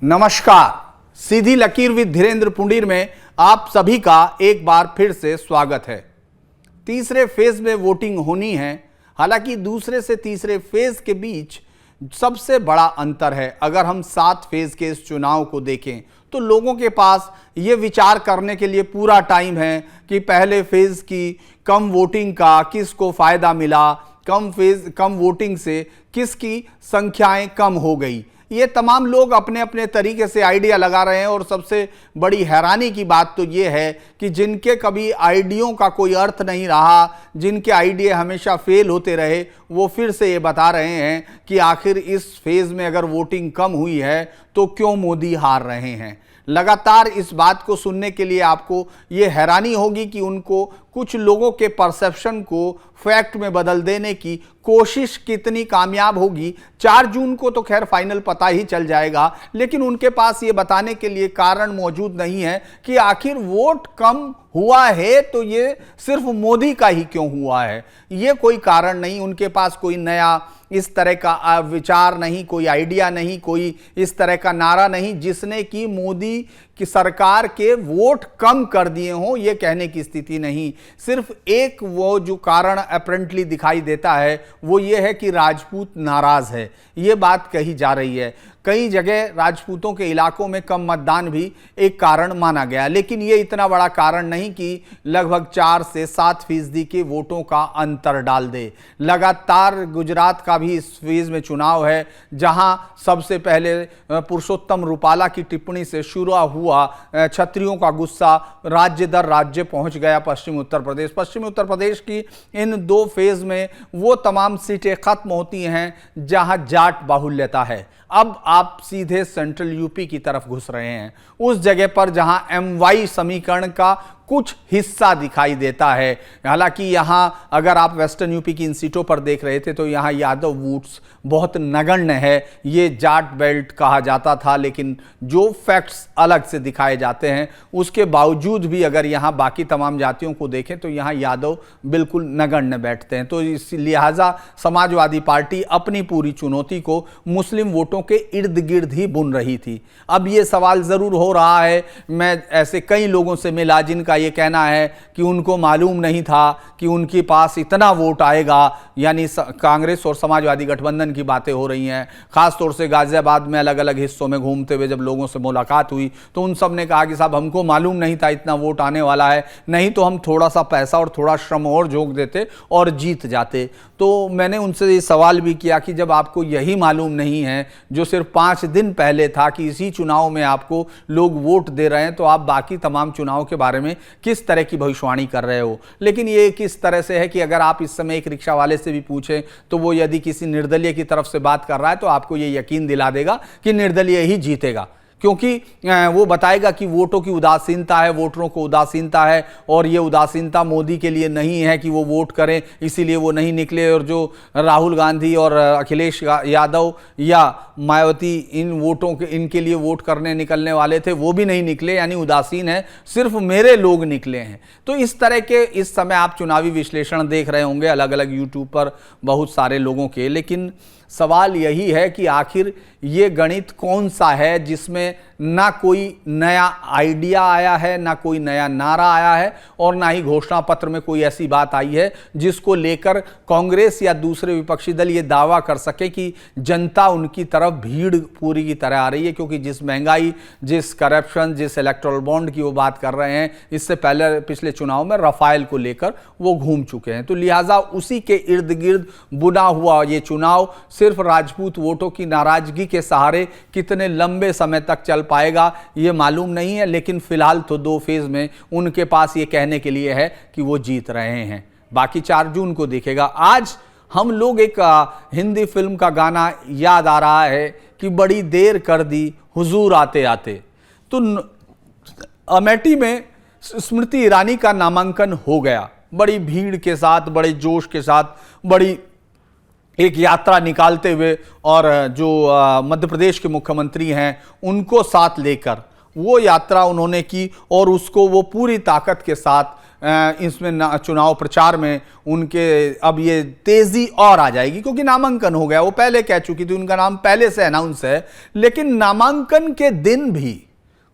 नमस्कार, सीधी लकीर विद धीरेन्द्र पुंडीर में आप सभी का एक बार फिर से स्वागत है। तीसरे फेज में वोटिंग होनी है। हालांकि दूसरे से तीसरे फेज के बीच सबसे बड़ा अंतर है। अगर हम 7 फेज के इस चुनाव को देखें तो लोगों के पास ये विचार करने के लिए पूरा टाइम है कि पहले फेज की कम वोटिंग का किसको फायदा मिला, कम वोटिंग से किसकी संख्याएं कम हो गई। ये तमाम लोग अपने अपने तरीके से आइडिया लगा रहे हैं और सबसे बड़ी हैरानी की बात तो ये है कि जिनके कभी आइडियों का कोई अर्थ नहीं रहा, जिनके आइडिया हमेशा फेल होते रहे, वो फिर से ये बता रहे हैं कि आखिर इस फेज में अगर वोटिंग कम हुई है तो क्यों मोदी हार रहे हैं। लगातार इस बात को सुनने के लिए आपको ये हैरानी होगी कि उनको कुछ लोगों के परसेप्शन को फैक्ट में बदल देने की कोशिश कितनी कामयाब होगी। 4 जून को तो खैर फाइनल पता ही चल जाएगा, लेकिन उनके पास ये बताने के लिए कारण मौजूद नहीं है कि आखिर वोट कम हुआ है तो ये सिर्फ मोदी का ही क्यों हुआ है। ये कोई कारण नहीं, उनके पास कोई नया इस तरह का विचार नहीं, कोई आइडिया नहीं, कोई इस तरह का नारा नहीं जिसने कि मोदी की सरकार के वोट कम कर दिए हों। ये कहने की स्थिति नहीं। सिर्फ एक वो जो कारण अपेरेंटली दिखाई देता है वो ये है कि राजपूत नाराज है। ये बात कही जा रही है। कई जगह राजपूतों के इलाकों में कम मतदान भी एक कारण माना गया, लेकिन ये इतना बड़ा कारण नहीं कि लगभग 4 से 7% के वोटों का अंतर डाल दे। लगातार गुजरात का भी इस फेज में चुनाव है, जहां सबसे पहले पुरुषोत्तम रूपाला की टिप्पणी से शुरू हुआ क्षत्रियों का गुस्सा राज्य दर राज्य पहुंच गया पश्चिमी उत्तर प्रदेश की इन 2 फेज में वो तमाम सीटें खत्म होती हैं जहां जाट बाहुल्यता है। अब आप सीधे सेंट्रल यूपी की तरफ घुस रहे हैं, उस जगह पर जहां MY समीकरण का कुछ हिस्सा दिखाई देता है। हालांकि यहां अगर आप वेस्टर्न यूपी की इन सीटों पर देख रहे थे तो यहां यादव वोट्स बहुत नगण्य है। ये जाट बेल्ट कहा जाता था, लेकिन जो फैक्ट्स अलग से दिखाए जाते हैं उसके बावजूद भी अगर यहां बाकी तमाम जातियों को देखें तो यहां यादव बिल्कुल नगण्य बैठते हैं। तो इस लिहाजा समाजवादी पार्टी अपनी पूरी चुनौती को मुस्लिम वोटों के इर्द गिर्द ही बुन रही थी। अब ये सवाल जरूर हो रहा है, मैं ऐसे कई लोगों से मिला जिनका ये कहना है कि उनको मालूम नहीं था कि उनके पास इतना वोट आएगा, यानी कांग्रेस और समाजवादी गठबंधन की बातें हो रही हैं। खासतौर से गाजियाबाद में अलग अलग हिस्सों में घूमते हुए जब लोगों से मुलाकात हुई तो उन सब ने कहा कि साहब हमको मालूम नहीं था इतना वोट आने वाला है, नहीं तो हम थोड़ा सा पैसा और थोड़ा श्रम और झोंक देते और जीत जाते। तो मैंने उनसे ये सवाल भी किया कि जब आपको यही मालूम नहीं है जो सिर्फ 5 दिन पहले था कि इसी चुनाव में आपको लोग वोट दे रहे हैं, तो आप बाकी तमाम चुनाव के बारे में किस तरह की भविष्यवाणी कर रहे हो। लेकिन ये किस तरह से है कि अगर आप इस समय एक रिक्शा वाले से भी पूछें तो वो यदि किसी निर्दलीय की तरफ से बात कर रहा है तो आपको ये यकीन दिला देगा कि निर्दलीय ही जीतेगा, क्योंकि वो बताएगा कि वोटों की उदासीनता है, वोटरों को उदासीनता है और ये उदासीनता मोदी के लिए नहीं है कि वो वोट करें, इसीलिए वो नहीं निकले। और जो राहुल गांधी और अखिलेश यादव या मायावती इन वोटों के इनके लिए वोट करने निकलने वाले थे वो भी नहीं निकले, यानी उदासीन है, सिर्फ मेरे लोग निकले हैं। तो इस तरह के इस समय आप चुनावी विश्लेषण देख रहे होंगे अलग अलग यूट्यूब पर बहुत सारे लोगों के, लेकिन सवाल यही है कि आखिर ये गणित कौन सा है जिसमें ना कोई नया आइडिया आया है, ना कोई नया नारा आया है और ना ही घोषणा पत्र में कोई ऐसी बात आई है जिसको लेकर कांग्रेस या दूसरे विपक्षी दल ये दावा कर सके कि जनता उनकी तरफ भीड़ पूरी की तरह आ रही है। क्योंकि जिस महंगाई, जिस करप्शन, जिस इलेक्टोरल बॉन्ड की वो बात कर रहे हैं, इससे पहले पिछले चुनाव में रफाल को लेकर वो घूम चुके हैं। तो लिहाजा उसी के इर्द गिर्द बुना हुआ ये चुनाव सिर्फ राजपूत वोटों की नाराजगी के सहारे कितने लंबे समय तक चल पाएगा ये मालूम नहीं है, लेकिन फिलहाल तो 2 फेज में उनके पास ये कहने के लिए है कि वो जीत रहे हैं। बाकी 4 जून को दिखेगा। आज हम लोग एक हिंदी फिल्म का गाना याद आ रहा है कि बड़ी देर कर दी हुजूर आते आते। तो अमेठी में स्मृति ईरानी का नामांकन हो गया, बड़ी भीड़ के साथ, बड़े जोश के साथ, बड़ी एक यात्रा निकालते हुए, और जो मध्य प्रदेश के मुख्यमंत्री हैं उनको साथ लेकर वो यात्रा उन्होंने की और उसको वो पूरी ताकत के साथ इसमें चुनाव प्रचार में उनके अब ये तेजी और आ जाएगी, क्योंकि नामांकन हो गया। वो पहले कह चुकी थी, उनका नाम पहले से अनाउंस है। लेकिन नामांकन के दिन भी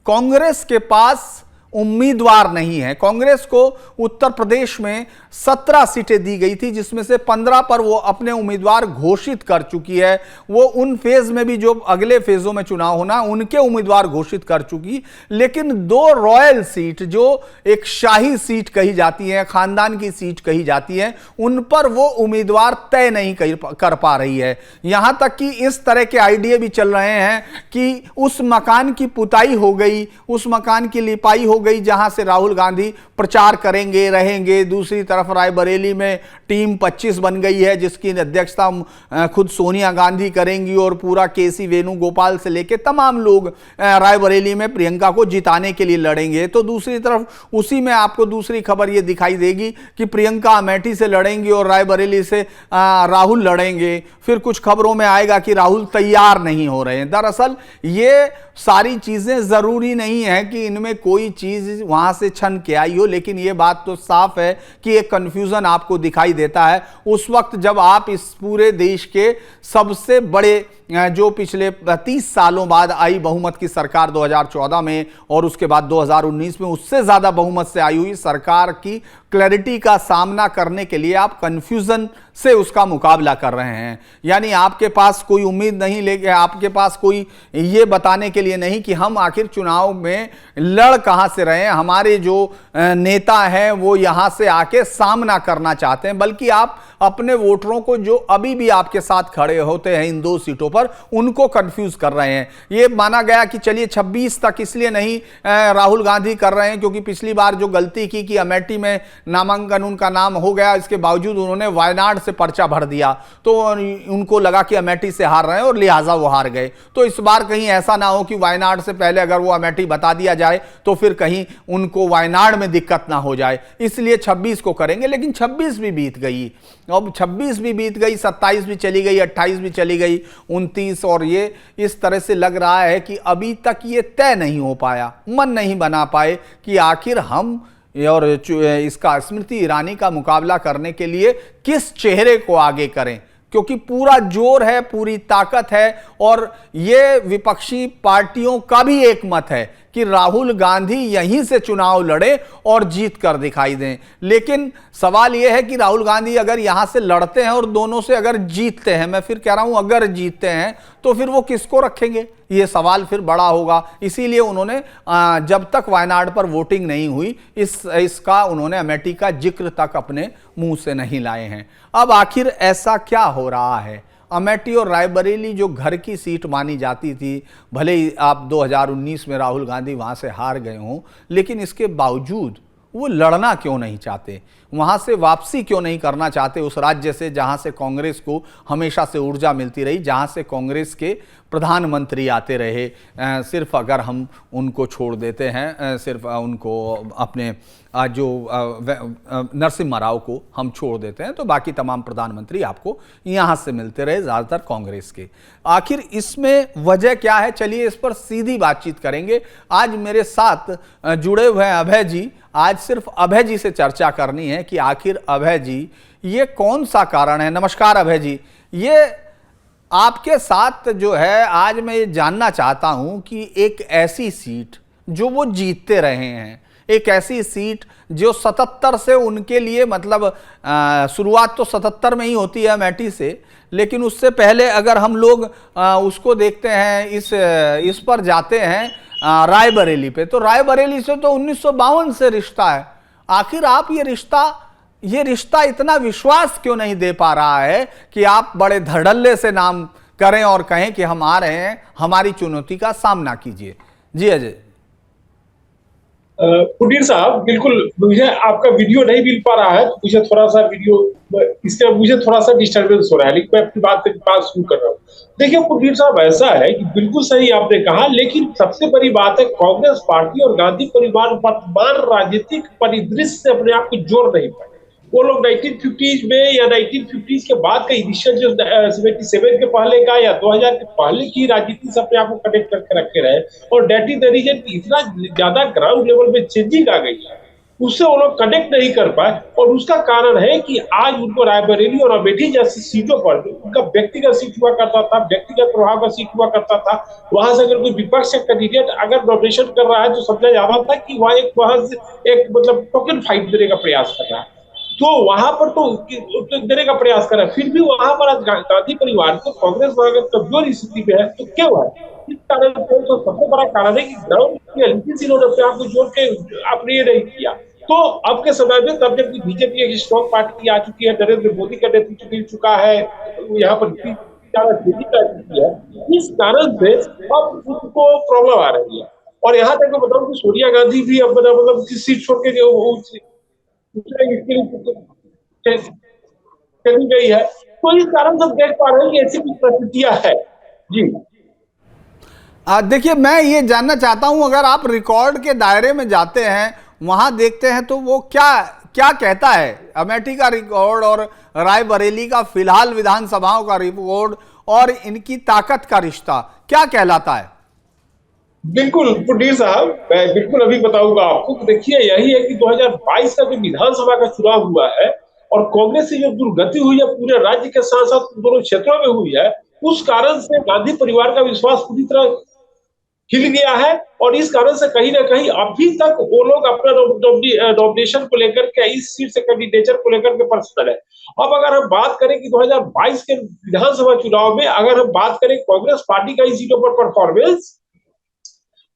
कांग्रेस के पास उम्मीदवार नहीं है। कांग्रेस को उत्तर प्रदेश में 17 सीटें दी गई थी, जिसमें से 15 पर वो अपने उम्मीदवार घोषित कर चुकी है। वो उन फेज में भी, जो अगले फेजों में चुनाव होना, उनके उम्मीदवार घोषित कर चुकी। लेकिन 2 रॉयल सीट, जो एक शाही सीट कही जाती है, खानदान की सीट कही जाती है, उन पर वो उम्मीदवार तय नहीं कर पा रही है। यहां तक कि इस तरह के आइडिया भी चल रहे हैं कि उस मकान की पुताई हो गई, उस मकान की लिपाई हो गई जहां से राहुल गांधी प्रचार करेंगे, रहेंगे। दूसरी तरफ रायबरेली में टीम 25 बन गई है, जिसकी अध्यक्षता खुद सोनिया गांधी करेंगी और पूरा केसी वेणुगोपाल से लेकर तमाम लोग रायबरेली में प्रियंका को जिताने के लिए लड़ेंगे। तो दूसरी तरफ उसी में आपको दूसरी खबर यह दिखाई देगी कि प्रियंका अमेठी से लड़ेंगी और रायबरेली से राहुल लड़ेंगे। फिर कुछ खबरों में आएगा कि राहुल तैयार नहीं हो रहे हैं। दरअसल ये सारी चीजें जरूरी नहीं है कि इनमें कोई चीज वहां से छन के आई हो, लेकिन यह बात तो साफ है कि एक कंफ्यूजन आपको दिखाई देता है उस वक्त जब आप इस पूरे देश के सबसे बड़े, जो पिछले 30 सालों बाद आई बहुमत की सरकार 2014 में और उसके बाद 2019 में उससे ज्यादा बहुमत से आई हुई सरकार की क्लैरिटी का सामना करने के लिए आप कंफ्यूजन से उसका मुकाबला कर रहे हैं। यानी आपके पास कोई उम्मीद नहीं, लेके आपके पास कोई ये बताने के लिए नहीं कि हम आखिर चुनाव में लड़ कहां से रहे हैं, हमारे जो नेता हैं वो यहां से आके सामना करना चाहते हैं, बल्कि आप अपने वोटरों को, जो अभी भी आपके साथ खड़े होते हैं इन 2 सीटों पर, उनको कंफ्यूज कर रहे हैं। ये माना गया कि चलिए 26 तक इसलिए नहीं राहुल गांधी कर रहे हैं क्योंकि पिछली बार जो गलती की कि अमेठी में नामांकन उनका नाम हो गया, इसके बावजूद उन्होंने वायनाड से पर्चा भर दिया, तो उनको लगा कि अमेठी से हार रहे हैं और लिहाजा वो हार गए। तो इस बार कहीं ऐसा ना हो कि वायनाड से पहले अगर वो अमेठी बता दिया जाए तो फिर कहीं उनको वायनाड में दिक्कत ना हो जाए, इसलिए 26 को करेंगे। लेकिन 26 भी बीत गई, अब 26 भी बीत गई, 27 भी चली गई, 28 भी चली गई, 29, और ये इस तरह से लग रहा है कि अभी तक ये तय नहीं हो पाया, मन नहीं बना पाए कि आखिर हम और इसका स्मृति ईरानी का मुकाबला करने के लिए किस चेहरे को आगे करें, क्योंकि पूरा जोर है, पूरी ताकत है। और ये विपक्षी पार्टियों का भी एक मत है कि राहुल गांधी यहीं से चुनाव लड़े और जीत कर दिखाई दें। लेकिन सवाल यह है कि राहुल गांधी अगर यहां से लड़ते हैं और दोनों से अगर जीतते हैं, मैं फिर कह रहा हूं अगर जीतते हैं, तो फिर वो किसको रखेंगे, ये सवाल फिर बड़ा होगा। इसीलिए उन्होंने जब तक वायनाड पर वोटिंग नहीं हुई, इसका उन्होंने अमेठी का जिक्र तक अपने मुंह से नहीं लाए हैं। अब आखिर ऐसा क्या हो रहा है? अमेठी और रायबरेली जो घर की सीट मानी जाती थी, भले ही आप 2019 में राहुल गांधी वहां से हार गए हों, लेकिन इसके बावजूद वो लड़ना क्यों नहीं चाहते, वहां से वापसी क्यों नहीं करना चाहते उस राज्य से जहां से कांग्रेस को हमेशा से ऊर्जा मिलती रही, जहां से कांग्रेस के प्रधानमंत्री आते रहे। सिर्फ अगर हम उनको छोड़ देते हैं, सिर्फ उनको अपने जो नरसिम्हा राव को हम छोड़ देते हैं, तो बाकी तमाम प्रधानमंत्री आपको यहां से मिलते रहे, ज्यादातर कांग्रेस के। आखिर इसमें वजह क्या है, चलिए इस पर सीधी बातचीत करेंगे। आज मेरे साथ जुड़े हुए हैं अभय जी। आज सिर्फ अभय जी से चर्चा करनी है कि आखिर अभय जी ये कौन सा कारण है। नमस्कार अभय जी, ये आपके साथ जो है आज मैं ये जानना चाहता हूं कि एक ऐसी सीट जो वो जीतते रहे हैं, एक ऐसी सीट जो 77 से उनके लिए, मतलब शुरुआत तो 77 में ही होती है अमेठी से, लेकिन उससे पहले अगर हम लोग उसको देखते हैं, इस पर जाते हैं रायबरेली पे, तो रायबरेली से तो 1952 से रिश्ता है। आखिर आप ये रिश्ता इतना विश्वास क्यों नहीं दे पा रहा है कि आप बड़े धड़ल्ले से नाम करें और कहें कि हम आ रहे हैं, हमारी चुनौती का सामना कीजिए। जी अजय। पुनीर साहब, बिल्कुल मुझे आपका वीडियो नहीं मिल पा रहा है, तो मुझे थोड़ा सा इसके मुझे थोड़ा सा डिस्टर्बेंस हो रहा है, लेकिन मैं अपनी बात शुरू कर रहा हूँ। देखिए पुनीर साहब, ऐसा है कि बिल्कुल सही आपने कहा, लेकिन सबसे बड़ी बात है कांग्रेस पार्टी और गांधी परिवार वर्तमान राजनीतिक परिदृश्य से अपने आप को जोड़ नहीं पाए। वो लोग 1950s में या 1950s के बाद का इनिशियल जो 77 के पहले का या 2000 के पहले की राजनीति से अपने आप को कनेक्ट करके रखे रहे, और डेट इज द रीजन इतना ज्यादा ग्राउंड लेवल पे चेंजिंग आ गई है उससे वो लोग कनेक्ट नहीं कर पाए। और उसका कारण है कि आज उनको रायबरेली और अमेठी जैसी सीटों पर उनका व्यक्तिगत सीट हुआ करता था, व्यक्तिगत प्रभाव का सीट हुआ करता था। वहां से अगर कोई विपक्ष का कैंडिडेट अगर नॉमिनेशन कर रहा है तो समझा जाता था कि वह एक महज एक मतलब टोकन फाइट देने का प्रयास कर रहा है। तो वहां पर तो देने का प्रयास कर रहा है, फिर भी वहां पर आज गांधी परिवार को कांग्रेस अगर कमजोर स्थिति में है तो क्यों है? इस कारण से तो सबसे बड़ा कारण है कि ग्राउंड रियलिटी इन्होंने अपने आप को जोड़ के आपने ये नहीं किया। तो अब के समय में तब जबकि बीजेपी एक स्ट्रॉन्ग पार्टी आ चुकी है, नरेंद्र मोदी का नेतृत्व मिल चुका है, यहाँ पर तेजी कर चुकी है, इस कारण से अब उनको प्रॉब्लम आ रही है। और यहाँ तक मैं बताऊं कि सोनिया गांधी भी अब मतलब सीट छोड़ के जो चली गई है। तो इस कारण से देख पा रहे हैं कि ऐसी कुछ परिस्थितियां है। जी देखिए, मैं ये जानना चाहता हूं, अगर आप रिकॉर्ड के दायरे में जाते हैं, वहां देखते हैं, तो वो क्या क्या कहता है? अमेठी का रिकॉर्ड और रायबरेली का फिलहाल विधानसभाओं का रिकॉर्ड और इनकी ताकत का रिश्ता क्या कहलाता है? बिल्कुल पुनीर साहब, मैं बिल्कुल अभी बताऊंगा आपको। देखिए, यही है कि 2022 का जो विधानसभा का चुनाव हुआ है और कांग्रेस की जो दुर्गति हुई है पूरे राज्य के साथ साथ दोनों क्षेत्रों में हुई है, उस कारण से गांधी परिवार का विश्वास पूरी तरह हिल गया है। और इस कारण से कहीं ना कहीं अभी तक वो लोग अपना नॉमिनेशन को लेकर के, इस सीट से कैंडिडेचर को लेकर के पर्सनल है। अब अगर हम बात करें कि 2022 के विधानसभा चुनाव में अगर हम बात करें कांग्रेस पार्टी का इन सीटों पर परफॉर्मेंस,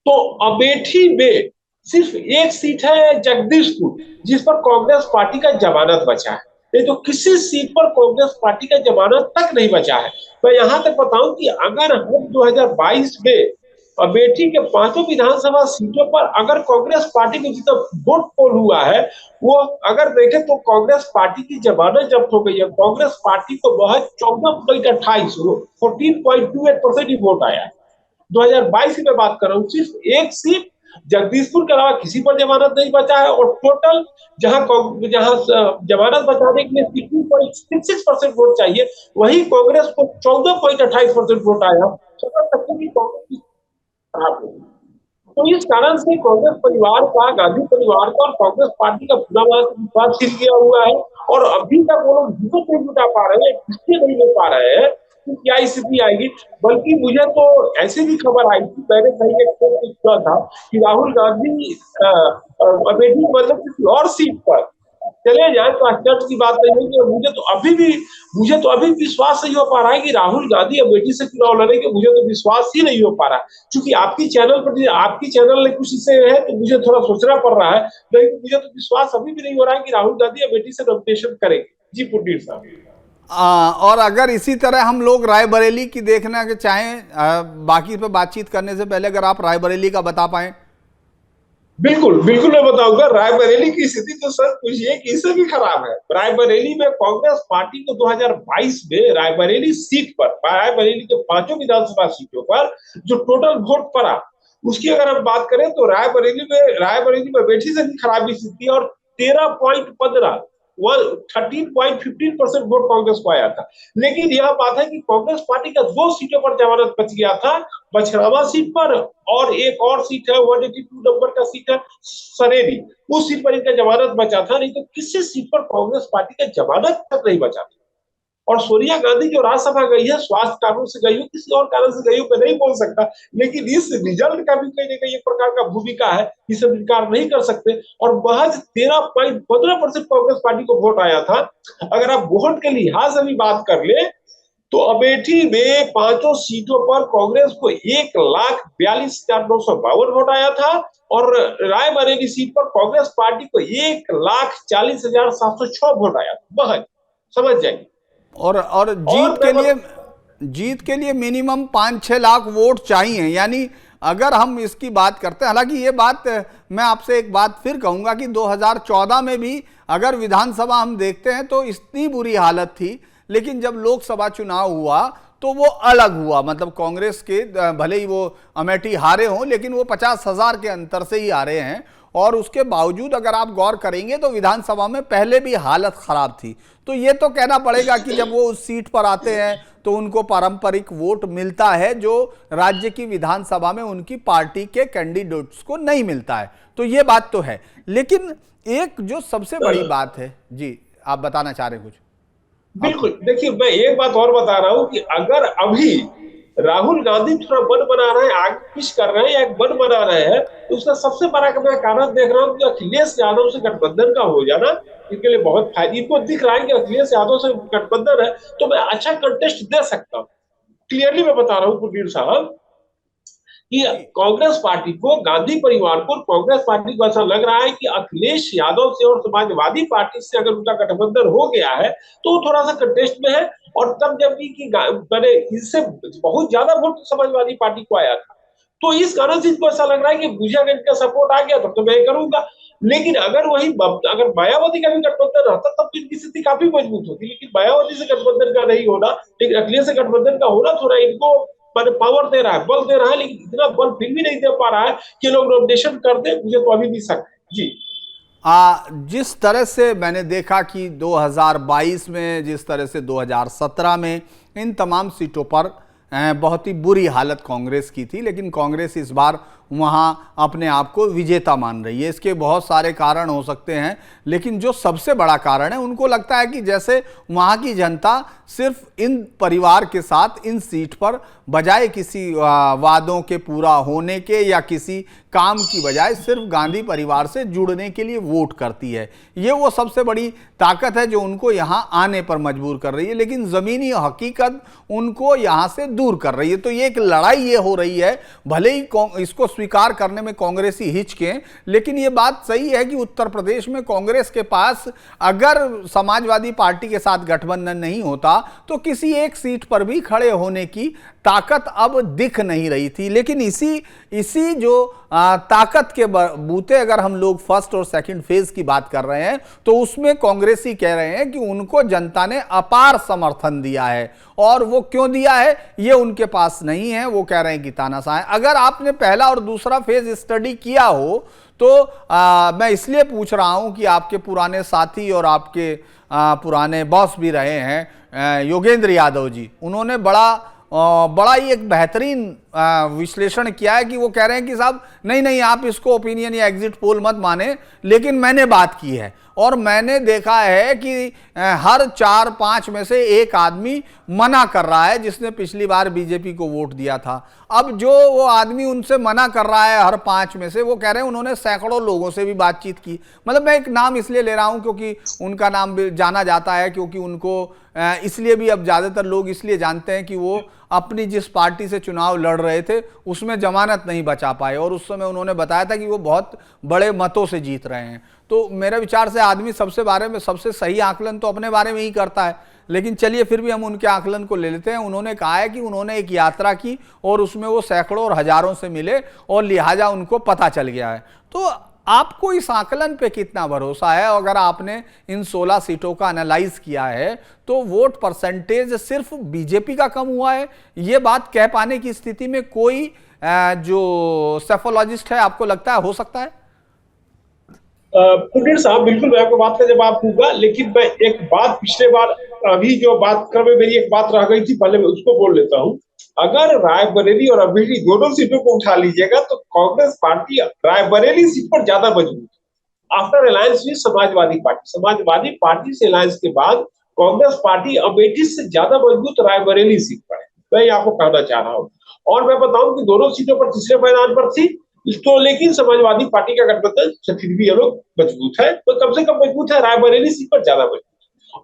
तो अमेठी में सिर्फ एक सीट है जगदीशपुर, जिस पर कांग्रेस पार्टी का जमानत बचा है। नहीं तो किसी सीट पर कांग्रेस पार्टी का जमानत तक नहीं बचा है। मैं यहां तक बताऊं कि अगर हम 2022 में अमेठी के पांचों विधानसभा सीटों पर अगर कांग्रेस पार्टी को जितना वोट पोल हुआ है, वो अगर देखें तो कांग्रेस पार्टी की जमानत जब्त हो गई है। कांग्रेस पार्टी को वह 14.28 ही वोट आया है। 2022 की मैं बात कर रहा हूँ, सिर्फ एक सीट जगदीशपुर के अलावा किसी पर जमानत नहीं बचा है। और टोटल जहां जहां जमानत बचाने के लिए 16.66% वोट चाहिए, वही कांग्रेस को 14.28% वोट आया। कांग्रेस खराब हो। तो इस कारण से कांग्रेस परिवार का, गांधी परिवार का और कांग्रेस पार्टी का पूरा विश्वास छिड़ गया हुआ है। और अभी तक वो लोग जिसको नहीं जुटा पा रहे हैं, किससे नहीं ले पा रहे हैं कि क्या स्थिति आएगी। बल्कि मुझे तो ऐसी भी खबर आई थी, मैंने कहीं एक सुना था कि राहुल गांधी अमेठी मतलब किसी और सीट पर चले जाए तो आश्चर्य की बात नहीं है। मुझे तो अभी विश्वास नहीं हो पा रहा है कि राहुल गांधी अमेठी से चुनाव लड़ेंगे। मुझे तो विश्वास ही नहीं हो पा रहा है, क्योंकि आपकी चैनल ने कुछ इससे है तो मुझे थोड़ा सोचना पड़ रहा है। लेकिन मुझे तो विश्वास अभी भी नहीं हो रहा है कि राहुल गांधी अमेठी से नॉमिनेशन करेंगे। जी पुनीर साहब। और अगर इसी तरह हम लोग रायबरेली की देखना के चाहें, बाकी पे बातचीत करने से पहले अगर आप रायबरेली का बता पाए। बिल्कुल बिल्कुल, मैं बताऊंगा। रायबरेली की स्थिति तो सर पूछिए कि इससे भी खराब है। रायबरेली में कांग्रेस पार्टी को 2022 में रायबरेली सीट पर, रायबरेली के पांचों विधानसभा सीटों पर जो टोटल वोट पड़ा, उसकी अगर हम बात करें तो रायबरेली में बेटी से भी खराब स्थिति। और 13.15 13.15% वोट कांग्रेस को आया था। लेकिन यह बात है कि कांग्रेस पार्टी का 2 सीटों पर जमानत बच गया था, बछरावा सीट पर और एक और सीट है 182 नंबर का सीट है सरेली, उस सीट पर इनका जमानत बचा था। नहीं तो किसी सीट पर कांग्रेस पार्टी का जमानत तक नहीं बचा था। और सोनिया गांधी जो राज्यसभा गई है, स्वास्थ्य कारणों से गई हो, किसी और कारण से गई हो, मैं नहीं बोल सकता। लेकिन इस रिजल्ट का भी कहीं ना कहीं एक प्रकार का भूमिका है, इसे इनकार नहीं कर सकते। और महज 13.15% कांग्रेस पार्टी को वोट आया था। अगर आप वोट के लिहाज से भी बात कर ले तो अमेठी में पांचों सीटों पर कांग्रेस को 1,42,952 वोट आया था। और रायबरेली सीट पर कांग्रेस पार्टी को 1,40,706 वोट आया था। महज समझ जाएंगे। और जीत के लिए मिनिमम 5-6 लाख वोट चाहिए। यानी अगर हम इसकी बात करते हैं, हालांकि ये बात मैं आपसे एक बात फिर कहूंगा कि 2014 में भी अगर विधानसभा हम देखते हैं तो इतनी बुरी हालत थी, लेकिन जब लोकसभा चुनाव हुआ तो वो अलग हुआ। मतलब कांग्रेस के भले ही वो अमेठी हारे हों, लेकिन वो 50,000 के अंतर से ही हारे हैं। और उसके बावजूद अगर आप गौर करेंगे तो विधानसभा में पहले भी हालत खराब थी। तो ये तो कहना पड़ेगा कि जब वो उस सीट पर आते हैं तो उनको पारंपरिक वोट मिलता है जो राज्य की विधानसभा में उनकी पार्टी के कैंडिडेट्स को नहीं मिलता है। तो ये बात तो है, लेकिन एक जो सबसे बड़ी बात है, जी आप बताना चाह रहे हैं कुछ? बिल्कुल, देखिए मैं एक बात और बता रहा हूं कि अगर अभी राहुल गांधी थोड़ा मन बना रहे हैं, आगे पिच कर रहे हैं या एक मन बना रहे हैं, तो उसका सबसे बड़ा मैं कारण देख रहा हूं कि अखिलेश यादव से गठबंधन का हो जाना इनके लिए बहुत फायदा। इनको दिख रहा है कि अखिलेश यादव से गठबंधन है तो मैं अच्छा कंटेस्ट दे सकता हूँ। क्लियरली मैं बता रहा हूँ कुलदीप साहब कि कांग्रेस पार्टी को, गांधी परिवार को, कांग्रेस पार्टी को ऐसा लग रहा है कि अखिलेश यादव से और समाजवादी पार्टी से अगर उनका गठबंधन हो गया है तो वो थोड़ा सा कंटेस्ट में है। और तब जब कि मैंने इससे बहुत ज्यादा वोट समाजवादी पार्टी को आया था, तो इस कारण से इनको ऐसा लग रहा है कि मुझे अगर इनका सपोर्ट आ गया तब तो मैं करूंगा। लेकिन अगर मायावती का भी गठबंधन रहता तब तो इनकी स्थिति काफी मजबूत होती। लेकिन मायावती से गठबंधन का नहीं होना, लेकिन अखिलेश से गठबंधन का होना थोड़ा इनको पावर दे रहा है, बल दे रहा है, लेकिन इतना बल फिर भी नहीं दे पा रहा है कि लोग नॉमिनेशन कर दे। मुझे तो अभी भी शक है जी। जिस तरह से मैंने देखा कि 2022 में, जिस तरह से 2017 में इन तमाम सीटों पर बहुत ही बुरी हालत कांग्रेस की थी, लेकिन कांग्रेस इस बार वहां अपने आप को विजेता मान रही है। इसके बहुत सारे कारण हो सकते हैं, लेकिन जो सबसे बड़ा कारण है, उनको लगता है कि जैसे वहां की जनता सिर्फ इन परिवार के साथ इन सीट पर बजाय किसी वादों के पूरा होने के या किसी काम की बजाय सिर्फ गांधी परिवार से जुड़ने के लिए वोट करती है। ये वो सबसे बड़ी ताकत है जो उनको यहाँ आने पर मजबूर कर रही है, लेकिन ज़मीनी हकीकत उनको यहाँ से दूर कर रही है। तो ये एक लड़ाई ये हो रही है, भले ही इसको स्वीकार करने में कांग्रेसी हिचकें, लेकिन ये बात सही है कि उत्तर प्रदेश में कांग्रेस के पास अगर समाजवादी पार्टी के साथ गठबंधन नहीं होता तो किसी एक सीट पर भी खड़े होने की ताकत अब दिख नहीं रही थी। लेकिन इसी जो ताकत के बूते अगर हम लोग फर्स्ट और सेकंड फेज की बात कर रहे हैं तो उसमें कांग्रेसी कह रहे हैं कि उनको जनता ने अपार समर्थन दिया है, और वो क्यों दिया है ये उनके पास नहीं है। वो कह रहे हैं कि तानाशाह है। अगर आपने पहला और दूसरा फेज स्टडी किया हो तो मैं इसलिए पूछ रहा हूं कि आपके पुराने साथी और आपके पुराने बॉस भी रहे हैं योगेंद्र यादव जी, उन्होंने बड़ा ही एक बेहतरीन विश्लेषण किया है कि वो कह रहे हैं कि साहब नहीं आप इसको ओपिनियन या एग्जिट पोल मत माने, लेकिन मैंने बात की है और मैंने देखा है कि हर 4-5 में से एक आदमी मना कर रहा है जिसने पिछली बार बीजेपी को वोट दिया था। अब जो वो आदमी उनसे मना कर रहा है हर 5 में से, वो कह रहे हैं उन्होंने सैकड़ों लोगों से भी बातचीत की। मतलब मैं एक नाम इसलिए ले रहा हूं क्योंकि उनका नाम भी जाना जाता है, क्योंकि उनको इसलिए भी अब ज़्यादातर लोग इसलिए जानते हैं कि वो अपनी जिस पार्टी से चुनाव लड़ रहे थे उसमें जमानत नहीं बचा पाए, और उस समय उन्होंने बताया था कि वो बहुत बड़े मतों से जीत रहे हैं। तो मेरे विचार से आदमी सबसे सही आकलन तो अपने बारे में ही करता है, लेकिन चलिए फिर भी हम उनके आकलन को ले लेते हैं। उन्होंने कहा है कि उन्होंने एक यात्रा की और उसमें वो सैकड़ों और हजारों से मिले और लिहाजा उनको पता चल गया है। तो आपको इस आकलन पे कितना भरोसा है? अगर आपने इन 16 सीटों का एनालाइज किया है तो वोट परसेंटेज सिर्फ बीजेपी का कम हुआ है, ये बात कह पाने की स्थिति में कोई जो सेफोलॉजिस्ट है आपको लगता है हो सकता है? पुनीर साहब बिल्कुल मैं आपको बात का जवाब दूंगा, लेकिन मैं एक बात पिछले बार अभी जो बात कर में मेरी एक बात रह गई थी, पहले मैं उसको बोल लेता हूं। अगर रायबरेली और अमेठी दोनों सीटों को उठा लीजिएगा तो कांग्रेस पार्टी रायबरेली सीट पर ज्यादा मजबूत after alliance with Samajwadi party से अलायंस के बाद कांग्रेस पार्टी अमेठी से ज्यादा मजबूत रायबरेली सीट पर है। मैं आपको कहना चाह रहा हूं, और मैं बताऊं कि दोनों सीटों पर तीसरे मैदान पर थी तो, लेकिन समाजवादी पार्टी का गठबंधन से फिर भी ये लोग मजबूत है, तो कम से कम मजबूत है, रायबरेली सीट पर ज्यादा मजबूत।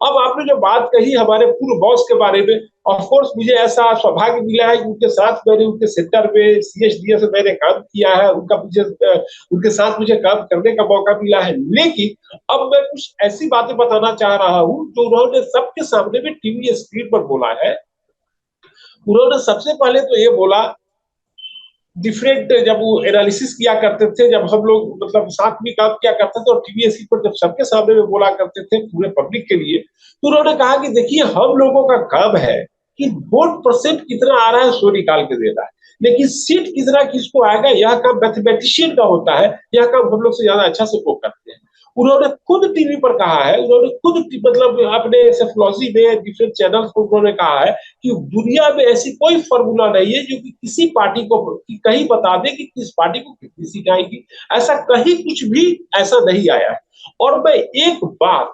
अब आपने जो बात कही हमारे पूर्व बॉस के बारे में, ऑफ कोर्स मुझे ऐसा सौभाग्य मिला है कि उनके साथ मैंने उनके सेंटर में सीएचडीएस में मैंने काम किया है, उनके साथ मुझे काम करने का मौका मिला है। लेकिन अब मैं कुछ ऐसी बातें बताना चाह रहा हूं जो उन्होंने सबके सामने में टीवी स्क्रीन पर बोला है। उन्होंने सबसे पहले तो ये बोला, डिफरेंट जब वो एनालिसिस किया करते थे, जब हम लोग मतलब साथ में काम किया करते थे और टीवी पर जब सबके सामने में बोला करते थे पूरे पब्लिक के लिए, तो उन्होंने कहा कि देखिए हम लोगों का काम है कि वोट परसेंट कितना आ रहा है सो निकाल के दे रहा है, लेकिन सीट कितना किसको आएगा यह काम मैथमेटिशियन का होता है, यह काम हम लोग से ज्यादा अच्छा से वो करते हैं। उन्होंने खुद टीवी पर कहा है, उन्होंने खुद मतलब अपने सेफोलॉजी में डिफरेंट चैनल्स पर उन्होंने कहा है कि दुनिया में ऐसी कोई फॉर्मूला नहीं है जो कि किसी पार्टी को कहीं बता दे कि किस पार्टी को कितनी सीट आएगी। ऐसा कहीं कुछ भी ऐसा नहीं आया है। और मैं एक बात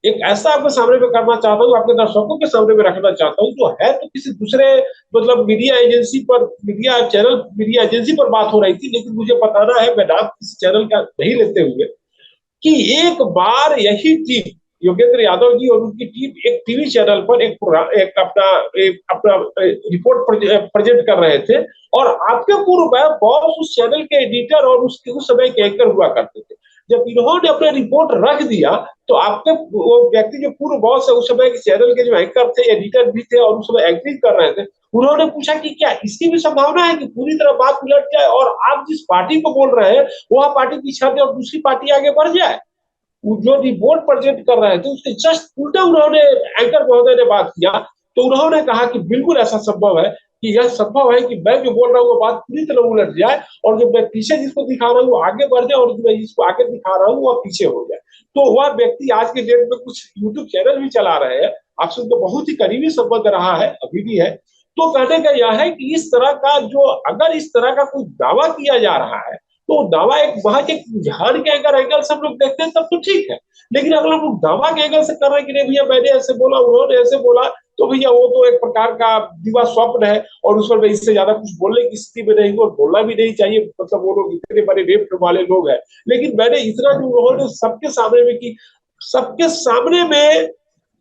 एक ऐसा आपके सामने में करना चाहता हूँ, आपके दर्शकों के सामने में रखना चाहता हूँ, जो है तो किसी दूसरे मतलब मीडिया एजेंसी पर, मीडिया चैनल, मीडिया एजेंसी पर बात हो रही थी, लेकिन मुझे बताना है, मैं नाम किसी चैनल का नहीं लेते हुए, कि एक बार यही टीम योगेंद्र यादव जी और उनकी टीम एक टीवी चैनल पर एक अपना रिपोर्ट प्रेजेंट कर रहे थे, और आपके पूर्व में बॉस उस चैनल के एडिटर और उसके उस समय के एंकर हुआ करते थे। जब इन्होंने अपना रिपोर्ट रख दिया तो आपके वो व्यक्ति जो पूर्व बॉस है उस समय के चैनल के जो एंकर थे, एडिटर भी थे और उस समय एग्री कर रहे थे, उन्होंने पूछा कि क्या इसकी भी संभावना है कि पूरी तरह बात उलट जाए और आप जिस पार्टी को बोल रहे हैं वह पार्टी पीछे हटे और दूसरी पार्टी आगे बढ़ जाए। जो रिपोर्ट प्रेजेंट कर रहे थे उसके जस्ट उल्टा उन्होंने एंकर महोदय ने बात किया, तो उन्होंने कहा कि बिल्कुल ऐसा संभव है, कि यह संभव है कि मैं जो बोल रहा हूँ वो बात पूरी तरह उलट जाए और जो मैं पीछे जिसको दिखा रहा हूँ वो आगे बढ़ जाए और जो मैं जिसको आगे दिखा रहा हूँ वो पीछे हो जाए। तो वह व्यक्ति आज के डेट में कुछ यूट्यूब चैनल भी चला रहे हैं, आपसे उनका बहुत ही करीबी संबंध रहा है, अभी भी है। तो कहने का यह है कि इस तरह का जो अगर इस तरह का कोई दावा किया जा रहा है तो दावा एक महज एक रुझान के अगर एंगल से हम लोग देखते हैं तब तो ठीक है, लेकिन अगर हम लोग दावा के एंगल से कर रहे हैं कि नहीं भैया मैंने ऐसे बोला उन्होंने ऐसे बोला, तो भैया वो तो एक प्रकार का दिवा स्वप्न है और उस पर मैं इससे ज्यादा कुछ बोलने की स्थिति में नहीं हूँ और बोलना भी नहीं चाहिए, मतलब वो लोग इतने बड़े रेप वाले लोग हैं। लेकिन मैंने इतना जो उन्होंने सबके सामने में की, सबके सामने में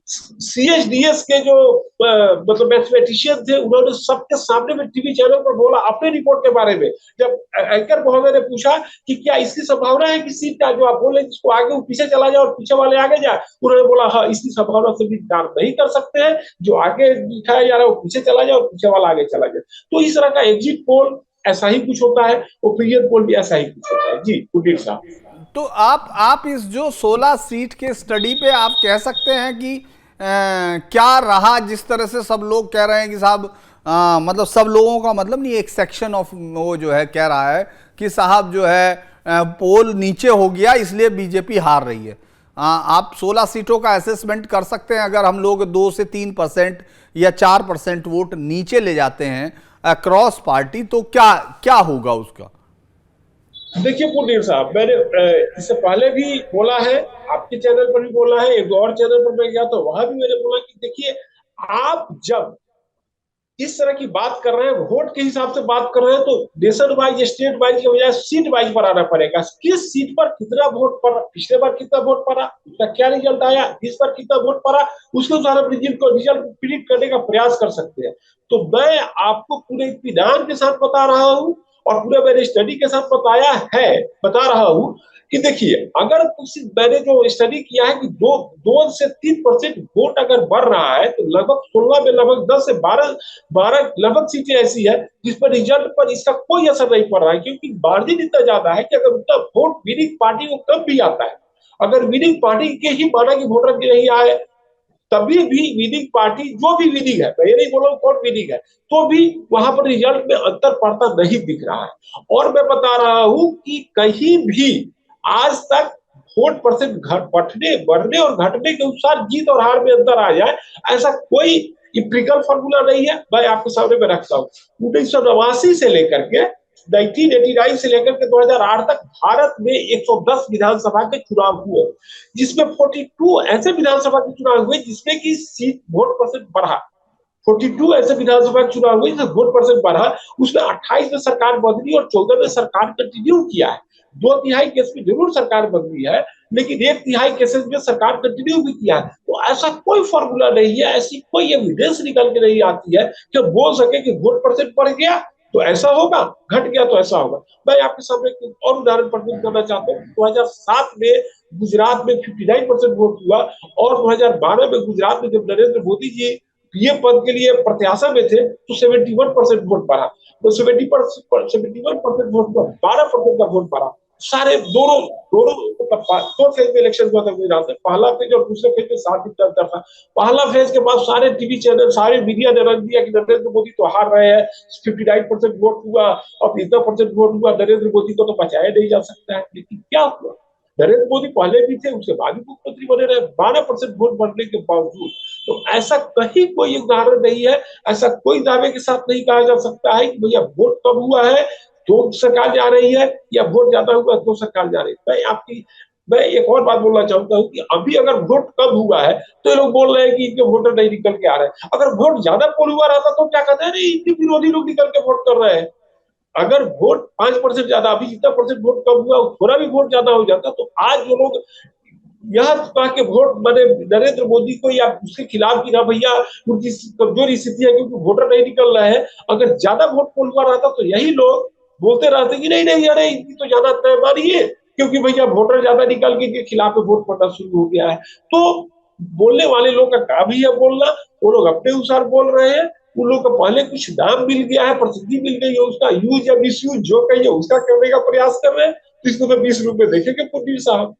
सीएचडीएस के जो मतलब मैथमेटिशियन थे उन्होंने सबके सामने में टीवी चैनल पर बोला अपने रिपोर्ट के बारे में। जब एंकर महोदय ने पूछा कि क्या इसकी संभावना है कि सीट का जो आप बोले जिसको आगे वो पीछे चला जाए और पीछे वाले आगे जाए, उन्होंने बोला हाँ इसकी संभावना से भी इनकार नहीं कर सकते हैं, जो आगे दिखाया जा रहा है वो पीछे चला जाए और पीछे वाला आगे चला जाए। तो इस तरह का एग्जिट पोल ऐसा ही कुछ होता है, ओपिनियन पोल भी ऐसा ही कुछ होता है। जी कुलदीप साहब, तो आप इस जो 16 सीट के स्टडी पे आप कह सकते हैं कि क्या रहा, जिस तरह से सब लोग कह रहे हैं कि साहब मतलब सब लोगों का मतलब नहीं, एक सेक्शन ऑफ वो जो है कह रहा है कि साहब जो है पोल नीचे हो गया इसलिए बीजेपी हार रही है। आप 16 सीटों का असेसमेंट कर सकते हैं, अगर हम लोग 2 से 3% या 4% वोट नीचे ले जाते हैं अक्रॉस पार्टी, तो क्या क्या होगा उसका? देखिए कुलदीप साहब, मैंने इससे पहले भी बोला है, आपके चैनल पर भी बोला है, एक और चैनल पर मैं गया तो वहां भी मैंने बोला कि देखिए आप जब इस तरह की बात कर रहे हैं, वोट के हिसाब से बात कर रहे हैं, तो नेशन वाइज स्टेट वाइज के बजाय सीट वाइज पर आना पड़ेगा। किस सीट पर कितना वोट पड़ा, पिछले बार कितना वोट पड़ा, उसका क्या रिजल्ट आया, इस बार कितना वोट पड़ा, उसके अनुसार हम रिजल्ट प्रिडिक्ट करने का प्रयास कर सकते हैं। तो मैं आपको पूरे इत्मीनान के साथ बता रहा हूँ और पूरे मैंने स्टडी के साथ बता रहा हूँ कि देखिए अगर मैंने जो स्टडी किया है कि 2 से 3% वोट अगर बढ़ रहा है तो लगभग 16 में लगभग 10 से 12 लगभग सीटें ऐसी है जिस पर रिजल्ट पर इसका कोई असर नहीं पड़ रहा है, क्योंकि मार्जिन इतना ज्यादा है कि अगर उतना वोट विनिंग पार्टी को कम भी आता है, अगर विनिंग पार्टी के ही माना कि वोटर के नहीं आए तभी भी विनिंग पार्टी जो भी विनिंग है, मैं ये नहीं बोल रहा हूँ कौन विनिंग है, तो भी वहां पर रिजल्ट में अंतर पड़ता नहीं दिख रहा है। और मैं बता रहा हूं कि कहीं भी आज तक वोट परसेंट बढ़ने और घटने के अनुसार जीत और हार में अंतर आ जाए ऐसा कोई इंपेरिकल फॉर्मूला नहीं है। मैं आपके सामने में रखता हूँ 1989 से लेकर के 1989 से लेकर के 2008 तक भारत में 110 विधानसभा के चुनाव हुए, जिसमें 42 ऐसे विधानसभा के चुनाव हुए जिसमें की सीट वोट परसेंट बढ़ा। 42 ऐसे विधानसभा के चुनाव हुए जिसमें वोट परसेंट बढ़ा, उसमें 28 में सरकार बदली और 14 में सरकार कंटिन्यू किया है। 2/3 केस में जरूर सरकार बदली है, लेकिन 1/3 केसेस में सरकार कंटिन्यू भी किया है। तो ऐसा कोई फॉर्मूला नहीं है, ऐसी कोई एविडेंस निकल के नहीं आती है कि बोल सके कि वोट परसेंट बढ़ गया तो ऐसा होगा, घट गया तो ऐसा होगा। मैं आपके सामने और उदाहरण प्रस्तुत करना चाहता हूँ। 2007 में गुजरात में 59% वोट हुआ और 2012 में गुजरात में जब नरेंद्र मोदी जी ये पद के लिए प्रत्याशा में थे तो 71% वोट बढ़ा, तो 71% वोट 12% का वोट बढ़ा। सारे दोनों दोनों दो फेज में इलेक्शन हुआ था गुजरात में, पहला फेज और दूसरे फेज में 7 था। पहला फेज के बाद सारे टीवी चैनल, सारे मीडिया ने रख दिया कि नरेंद्र मोदी तो हार रहे हैं, 59% वोट हुआ, अब इतना परसेंट वोट हुआ, नरेंद्र मोदी को तो बचाया नहीं जा सकता है। लेकिन क्या हुआ, नरेंद्र मोदी पहले भी थे, उसके बाद भी मुख्यमंत्री बने रहे 12% वोट बढ़ने के बावजूद। तो ऐसा कहीं कोई उदाहरण नहीं है, ऐसा कोई दावे के साथ नहीं कहा जा सकता है कि भैया वोट कम हुआ है तो सरकार जा रही है, या वोट ज्यादा हुआ तो सरकार जा रही है। मैं एक और बात बोलना चाहता हूँ कि अभी अगर वोट कम हुआ है तो ये लोग बोल रहे हैं कि इनके वोटर नहीं निकल के आ रहे हैं। अगर वोट ज्यादा पोल हुआ रहता तो क्या कहते हैं, नहीं इनके विरोधी लोग निकल के वोट कर रहे हैं। अगर वोट 5% ज्यादा, अभी जितना परसेंट वोट कम हुआ थोड़ा भी वोट ज्यादा हो जाता तो आज जो लोग यह कह के वोट बने नरेंद्र मोदी को या उसके खिलाफ की ना भैया उनकी कमजोर स्थिति है क्योंकि वोटर नहीं निकल रहे हैं, अगर ज्यादा वोट पोल हुआ रहता तो यही लोग बोलते रहते कि नहीं नहीं अरे इनकी तो ज्यादा तैयारी है क्योंकि भैया वोटर ज्यादा निकल के खिलाफ वोट पड़ना शुरू हो गया है। तो बोलने वाले लोग का काम ही है बोलना, वो लोग अपने अनुसार बोल रहे हैं। उन लोग को पहले कुछ नाम मिल गया है, प्रसिद्धि मिल गई है, उसका यूज या मिस यूज जो कहिए उसका करने का प्रयास कर रहे हैं। तो इसको तो 20 रुपए देखेंगे पुनीर साहब।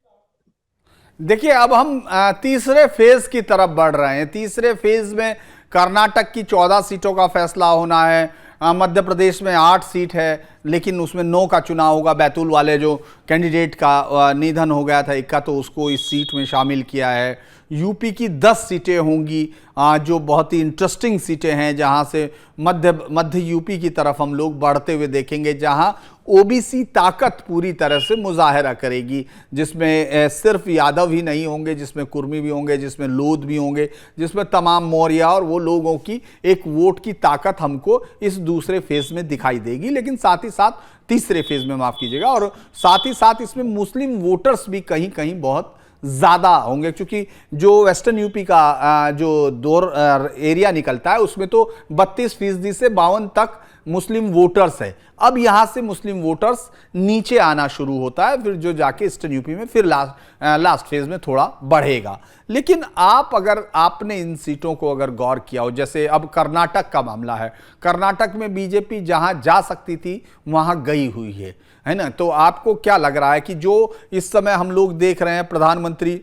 देखिए, अब हम तीसरे फेज की तरफ बढ़ रहे हैं। तीसरे फेज में कर्नाटक की 14 सीटों का फैसला होना है। मध्य प्रदेश में 8 सीट है, लेकिन उसमें 9 का चुनाव होगा। बैतूल वाले जो कैंडिडेट का निधन हो गया था इक्का, तो उसको इस सीट में शामिल किया है। यूपी की 10 सीटें होंगी, जो बहुत ही इंटरेस्टिंग सीटें हैं, जहां से मध्य यूपी की तरफ हम लोग बढ़ते हुए देखेंगे, जहां ओबीसी ताकत पूरी तरह से मुजाहरा करेगी, जिसमें सिर्फ यादव ही नहीं होंगे, जिसमें कुर्मी भी होंगे, जिसमें लोध भी होंगे, जिसमें तमाम मौर्य और वो लोगों की एक वोट की ताकत हमको इस दूसरे फेज में दिखाई देगी। लेकिन साथ ही साथ तीसरे फेज में, माफ कीजिएगा, और साथ ही साथ इसमें मुस्लिम वोटर्स भी कहीं कहीं बहुत ज़्यादा होंगे, क्योंकि जो वेस्टर्न यूपी का जो दौर एरिया निकलता है उसमें तो 32% से 52 तक मुस्लिम वोटर्स है। अब यहाँ से मुस्लिम वोटर्स नीचे आना शुरू होता है, फिर जो जाके ईस्टर्न यूपी में फिर लास्ट फेज में थोड़ा बढ़ेगा। लेकिन अगर आपने इन सीटों को अगर गौर किया हो, जैसे अब कर्नाटक का मामला है, कर्नाटक में बीजेपी जहाँ जा सकती थी वहाँ गई हुई है ना। तो आपको क्या लग रहा है कि जो इस समय हम लोग देख रहे हैं, प्रधानमंत्री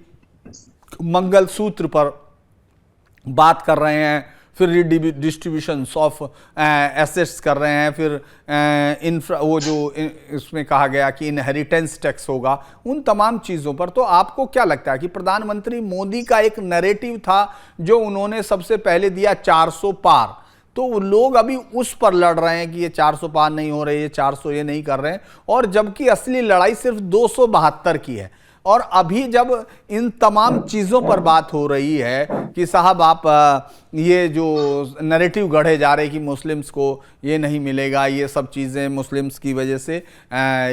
मंगलसूत्र पर बात कर रहे हैं, फिर डिस्ट्रीब्यूशन ऑफ एसेट्स कर रहे हैं, फिर इंफ्रा वो जो इसमें कहा गया कि इनहेरिटेंस टैक्स होगा, उन तमाम चीज़ों पर, तो आपको क्या लगता है कि प्रधानमंत्री मोदी का एक नैरेटिव था जो उन्होंने सबसे पहले दिया 400 पार, तो लोग अभी उस पर लड़ रहे हैं कि ये 400 पार नहीं हो रहे, ये 400 ये नहीं कर रहे हैं, और जबकि असली लड़ाई सिर्फ 272 की है। और अभी जब इन तमाम चीज़ों पर बात हो रही है कि साहब आप ये जो नैरेटिव गढ़े जा रहे हैं कि मुस्लिम्स को ये नहीं मिलेगा, ये सब चीज़ें मुस्लिम्स की वजह से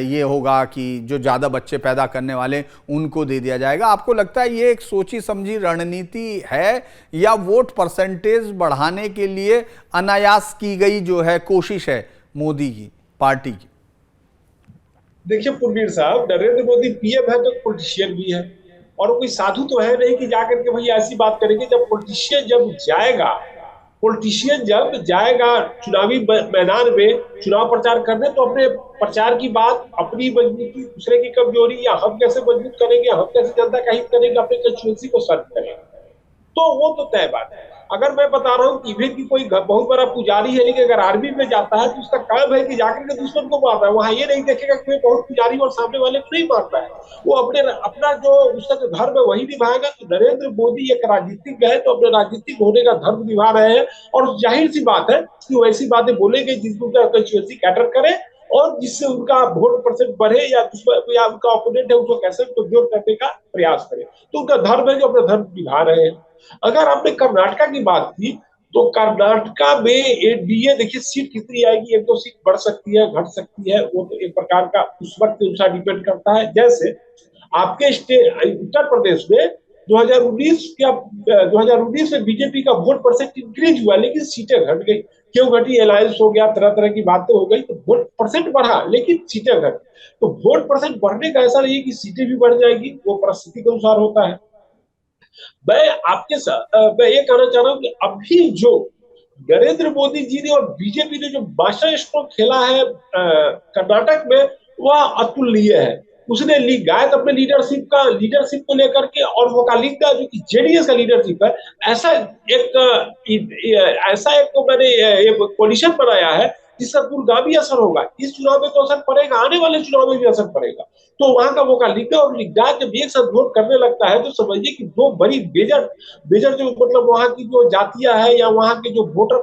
ये होगा कि जो ज़्यादा बच्चे पैदा करने वाले उनको दे दिया जाएगा, आपको लगता है ये एक सोची समझी रणनीति है या वोट परसेंटेज बढ़ाने के लिए अनायास की गई जो है कोशिश है मोदी की पार्टी की? देखिए पुनीर साहब, नरेंद्र मोदी पीएम है तो पॉलिटिशियन भी है, और कोई साधु तो है नहीं कि जाकर के भैया ऐसी बात करेंगे। जब पॉलिटिशियन जब जाएगा चुनावी मैदान में चुनाव प्रचार करने, तो अपने प्रचार की बात, अपनी मजबूती, दूसरे की कमजोरी, या हम कैसे मजबूत करेंगे, हम कैसे जनता का हित करेंगे, अपने कंस्टिट्यूएंसी को सर्व करेंगे, तो वो तो तय बात है। अगर मैं बता रहा हूँ कि इवन की कोई बहुत बड़ा पुजारी है, लेकिन अगर आर्मी में जाता है तो उसका काम है कि जाकर के दुश्मन को मारना है, वहां ये नहीं देखेगा कि बहुत पुजारी और सामने वाले को नहीं मारना है, वो अपना जो उसका जो धर्म है वही निभाएगा। तो नरेंद्र मोदी एक राजनीतिक है, तो अपने राजनीतिक होने का धर्म निभा रहे हैं, और जाहिर सी बात है कि वो ऐसी बातें बोलेंगे जिसको कंस्टिट्यूएंसी कैटर करे, और जिससे उनका वोट परसेंट बढ़े, या उनका ओपोनेंट है उसको कैसे कमजोर करने का प्रयास करे। तो उनका धर्म है जो अपना धर्म निभा रहे हैं। अगर आपने कर्नाटका की बात की, तो कर्नाटका में एनडीए, देखिए सीट कितनी आएगी, 1-2 सीट बढ़ सकती है, घट सकती है, वो तो एक प्रकार का उस वक्त के अनुसार डिपेंड करता है। जैसे आपके उत्तर प्रदेश में 2019 में बीजेपी का वोट परसेंट इंक्रीज हुआ, लेकिन सीटें घट गई। क्यों घटी? अलायंस हो गया, तरह तरह की बातें हो गई, तो वोट परसेंट बढ़ा लेकिन सीटें घट। तो वोट परसेंट बढ़ने का ऐसा नहीं है कि सीटें भी बढ़ जाएगी, वो परिस्थिति के अनुसार होता है। मैं आपके साथ मैं ये कहना चाह रहा हूँ कि अभी जो नरेंद्र मोदी जी ने और बीजेपी ने जो मास्टर स्ट्रोक खेला है कर्नाटक में, वह अतुलनीय है। उसने लिंगायत अपने लीडरशिप को लेकर के, और वोकालिंगा जो कि जेडीएस का लीडरशिप है, ऐसा एक मैंने एक कोलिशन बनाया है जिसका दूरगामी असर होगा। इस चुनाव में तो असर पड़ेगा, आने वाले चुनाव में भी असर पड़ेगा। तो वहां का वोकालिंगा और लिंगायत जब एक साथ वोट करने लगता है तो समझिए कि दो बड़ी मेजर मेजर जो मतलब वहां की जो जातियां है या वहां के जो वोटर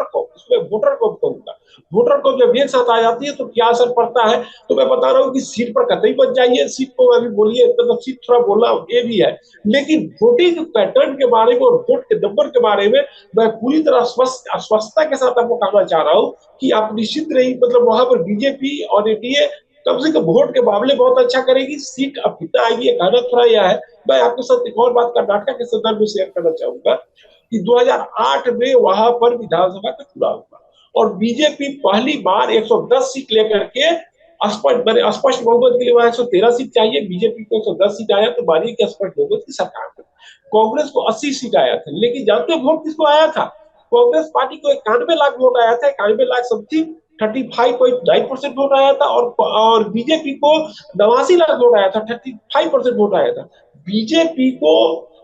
को उसमें वोटर को कहूंगा, वोटर को जब एक साथ आ जाती है तो क्या असर पड़ता है। तो मैं बता रहा हूँ कि सीट पर कतई बच जाइए, सीट को अभी बोलिए, मतलब सीट थोड़ा बोलना ये भी है, लेकिन वोटिंग पैटर्न के बारे में और वोट के नंबर के बारे में मैं पूरी तरह अस्वस्थता के साथ आपको कहना चाह रहा हूँ कि आप निश्चित रही, मतलब वहां पर बीजेपी और एनडीए कम से कम वोट के मामले बहुत अच्छा करेगी। सीट अब कितना आएगी कहना थोड़ा यह है। मैं आपके साथ एक और बात कर्नाटक के संदर्भ में शेयर करना चाहूंगा कि 2008 में वहां पर विधानसभा का चुनाव हुआ और बीजेपी पहली बार 110 सीट लेकर के स्पष्ट बहुमत के लिए वहां 113 सीट चाहिए, बीजेपी को 110 सीट आया तो मानिए कि स्पष्ट बहुमत की सरकार थी। कांग्रेस को 80 सीट आया था, लेकिन जानते हो वोट किसको आया था? कांग्रेस पार्टी को 91 लाख वोट आया था, 91 लाख समथिंग 35.9% वोट आया था, और बीजेपी को 89 लाख वोट आया था, 35% वोट आया था। बीजेपी को